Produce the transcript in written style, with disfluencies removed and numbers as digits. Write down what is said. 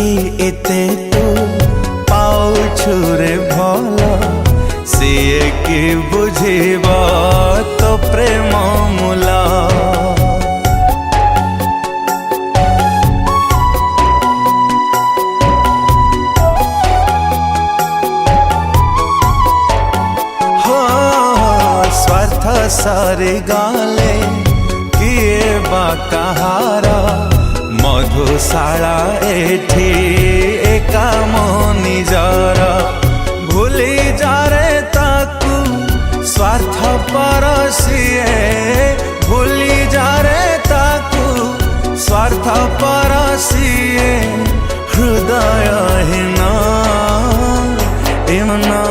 कि एते तू पाउछु रे भला सिए कि बुझिबा तो प्रेम मूला। स्वार्थ सारे गाले किए बा कहारा मधुशाला एठी एका मनी जरा भूली जा रे ताकू स्वार्थ परसिए भूली जा रे ताकू स्वार्थ परसिए हृदय हिना एमना